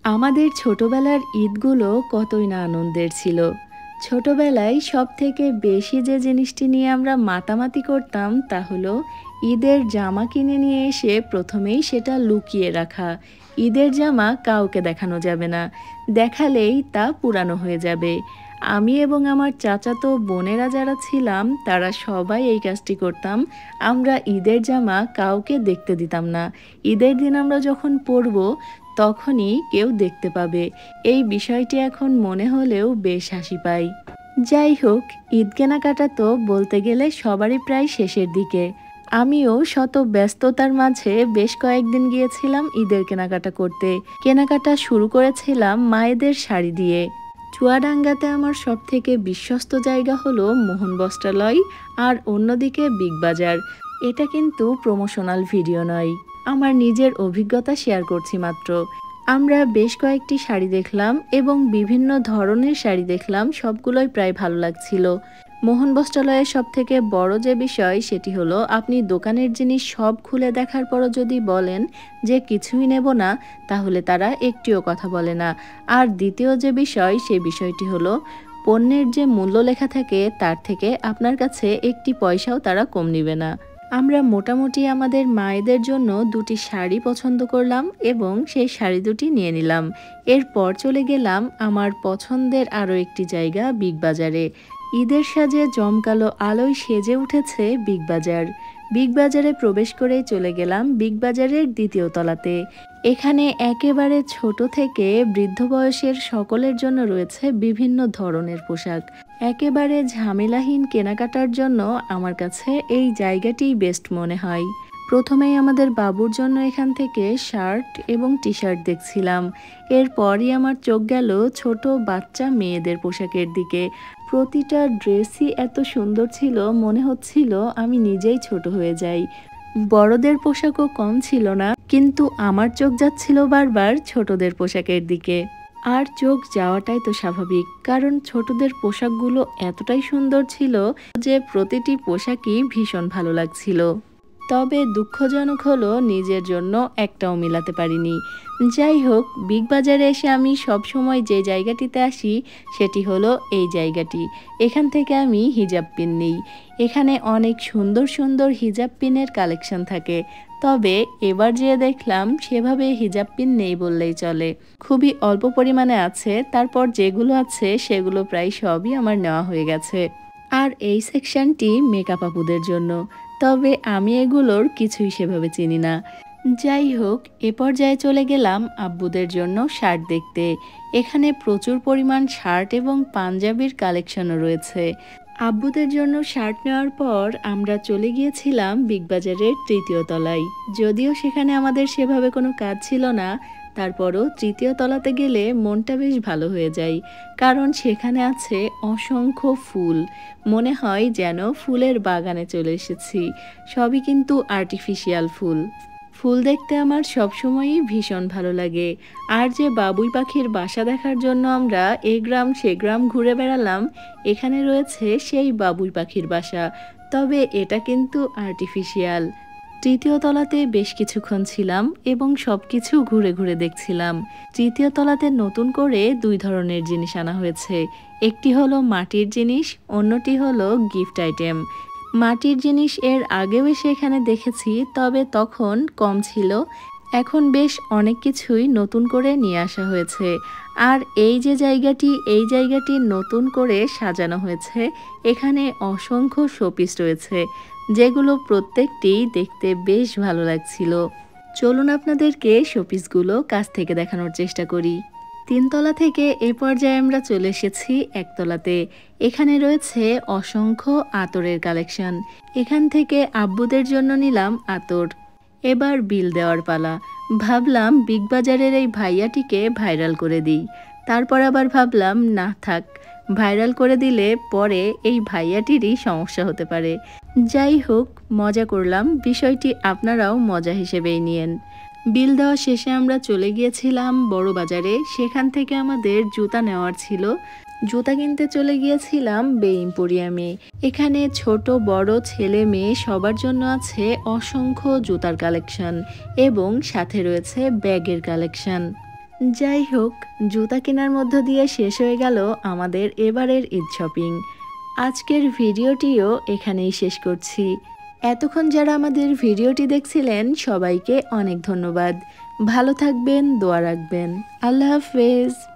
আমাদের ছোটবেলার ঈদগুলো কতই না আনন্দের ছিল। ছোটবেলায় সবথেকে বেশি যে জিনিসটি নিয়ে আমরা মাতামাতি করতাম তা হলো ঈদের জামা কিনে নিয়ে এসে প্রথমেই সেটা লুকিয়ে রাখা। ঈদের জামা কাউকে দেখানো যাবে না। দেখালেই তা পুরানো হয়ে যাবে। আমি এবং আমার চাচাতো বোনেরা যারা ছিলাম তারা সবাই এই কাজটি করতাম। আমরা ঈদের জামা কাউকে দেখতে দিতাম না। ঈদের দিন আমরা যখন পরব তখনই কেউ দেখতে পাবে। এই বিষয়টি এখন মনে হলেও বেশ হাসি পায়। যাই হোক, ঈদ কেনাকাটা তো বলতে গেলে সবারই প্রায় শেষের দিকে। আমিও শত ব্যস্ততার মাঝে বেশ কয়েকদিন গিয়েছিলাম ঈদের কেনাকাটা করতে। কেনাকাটা শুরু করেছিলাম মায়েদের শাড়ি দিয়ে। চুয়াডাঙ্গাতে আমার সবথেকে বিশ্বস্ত জায়গা হলো মোহন বস্ত্রালয়, আর অন্যদিকে বিগ বাজার। এটা কিন্তু প্রমোশনাল ভিডিও নয়, আমার নিজের অভিজ্ঞতা শেয়ার করছি মাত্র। আমরা বেশ কয়েকটি শাড়ি দেখলাম এবং বিভিন্ন ধরনের শাড়ি দেখলাম, সবগুলোই প্রায় ভালো লাগছিল। মোহন বস্ত্রালয়ের সবথেকে বড় যে বিষয় সেটি হলো আপনি দোকানের জিনিস সব খুলে দেখার পরও যদি বলেন যে কিছুই নেব না, তাহলে তারা একটিও কথা বলে না। আর দ্বিতীয় যে বিষয়, সেই বিষয়টি হলো পণ্যের যে মূল্য লেখা থাকে তার থেকে আপনার কাছে একটি পয়সাও তারা কম নেবে না। আমরা মোটামুটি আমাদের মায়েদের জন্য দুটি শাড়ি পছন্দ করলাম এবং সেই শাড়ি দুটি নিয়ে নিলাম। এরপর চলে গেলাম আমার পছন্দের আরও একটি জায়গা, বিগ বাজারে। ঈদের সাজে জমকালো আলোয় সেজে উঠেছে বিগ বাজার। বিগ বাজারে প্রবেশ করেই চলে গেলাম বিগ বাজারের দ্বিতীয় তলাতে। এখানে একেবারে ছোট থেকে বৃদ্ধ বয়সের সকলের জন্য রয়েছে বিভিন্ন ধরনের পোশাক। একেবারে ঝামেলাহীন কেনাকাটার জন্য আমার কাছে এই জায়গাটিই বেস্ট মনে হয়। প্রথমেই আমাদের বাবুর জন্য এখান থেকে শার্ট এবং টি শার্ট দেখছিলাম। এরপরই আমার চোখ গেল ছোট বাচ্চা মেয়েদের পোশাকের দিকে। প্রতিটা ড্রেসই এত সুন্দর ছিল, মনে হচ্ছিল আমি নিজেই ছোট হয়ে যাই। বড়দের পোশাকও কম ছিল না, কিন্তু আমার চোখ যাচ্ছিল বারবার ছোটদের পোশাকের দিকে। আর চোখ যাওয়াটাই তো স্বাভাবিক, কারণ ছোটদের পোশাকগুলো এতটাই সুন্দর ছিল যে প্রতিটি পোশাকই ভীষণ ভালো লাগছিল। তবে দুঃখজনক হলো নিজের জন্য একটাও মিলাতে পারিনি। যাই হোক, বিগ বাজারে এসে আমি সবসময় যে জায়গাটিতে আসি সেটি হলো এই জায়গাটি। এখান থেকে আমি হিজাব পিন নিই। এখানে অনেক সুন্দর সুন্দর হিজাব পিনের কালেকশন থাকে। তবে এবার যেয়ে দেখলাম সেভাবে হিজাব পিন নেই বললেই চলে। খুবই অল্প পরিমাণে আছে, তারপর যেগুলো আছে সেগুলো প্রায় সবই আমার নেওয়া হয়ে গেছে। আর এই সেকশনটি মেকআপ আপুদের জন্য, তবে আমি এগুলোর কিছুই সেভাবে চিনি না। যাই হোক, এ পর্যায়ে চলে গেলাম আব্বুদের জন্য শার্ট দেখতে। এখানে প্রচুর পরিমাণ শার্ট এবং পাঞ্জাবির কালেকশনও রয়েছে। আব্বুদের জন্য শার্ট নেওয়ার পর আমরা চলে গিয়েছিলাম বিগ বাজারের তৃতীয় তলায়। যদিও সেখানে আমাদের সেভাবে কোনো কাজ ছিল না, তারপরও তৃতীয় তলাতে গেলে মনটা বেশ ভালো হয়ে যায়, কারণ সেখানে আছে অসংখ্য ফুল। মনে হয় যেন ফুলের বাগানে চলে এসেছি। সবই কিন্তু আর্টিফিশিয়াল ফুল। ফুল দেখতে আমার সবসময়ই ভীষণ ভালো লাগে। আর যে বাবুই পাখির বাসা দেখার জন্য আমরা এ গ্রাম সে গ্রাম ঘুরে বেড়ালাম, এখানে রয়েছে সেই বাবুই পাখির বাসা, তবে এটা কিন্তু আর্টিফিশিয়াল। তৃতীয় তলাতে বেশ কিছুক্ষণ ছিলাম এবং সবকিছু ঘুরে ঘুরে দেখছিলাম। তৃতীয় তলাতে নতুন করে দুই ধরনের জিনিস আনা হয়েছে। একটি হলো মাটির জিনিস, অন্যটি হলো গিফট আইটেম। মাটির জিনিস এর আগেও এসে এখানে দেখেছি, তবে তখন কম ছিল। এখন বেশ অনেক কিছুই নতুন করে নিয়ে আসা হয়েছে। আর এই যে জায়গাটি, এই জায়গাটি নতুন করে সাজানো হয়েছে। এখানে অসংখ্য শোপিস রয়েছে, যেগুলো প্রত্যেকটি দেখতে বেশ ভালো লাগছিল। চলুন আপনাদেরকে শোপিসগুলো কাছ থেকে দেখানোর চেষ্টা করি। তিনতলা থেকে এ পর্যায়ে আমরা চলে এসেছি একতলাতে। এখানে রয়েছে অসংখ্য আতরের কালেকশন। এখান থেকে আব্বুদের জন্য নিলাম আতর। এবার বিল দেওয়ার পালা। ভাবলাম বিগ বাজারের এই ভাইয়াটিকে ভাইরাল করে দিই। তারপর আবার ভাবলাম না থাক, ভাইরাল করে দিলে পরে এই ভাইয়াটিরই সমস্যা হতে পারে। যাই হোক, মজা করলাম, বিষয়টি আপনারাও মজা হিসেবেই নিয়েন। বিল দেওয়া শেষে আমরা চলে গিয়েছিলাম বড় বাজারে। সেখান থেকে আমাদের জুতা নেওয়ার ছিল। জুতা কিনতে চলে গিয়েছিলাম বে এম্পোরিয়ামে। এখানে ছোট বড় ছেলে মেয়ে সবার জন্য আছে অসংখ্য জুতার কালেকশন এবং সাথে রয়েছে ব্যাগের কালেকশন। যাই হোক, জুতা কেনার মধ্য দিয়ে শেষ হয়ে গেল আমাদের এবারের ঈদ শপিং। আজকের ভিডিওটিও এখানেই শেষ করছি। এতক্ষণ যারা আমাদের ভিডিওটি দেখছিলেন সবাইকে অনেক ধন্যবাদ। ভালো থাকবেন, দোয়া রাখবেন। আল্লাহ হাফেজ।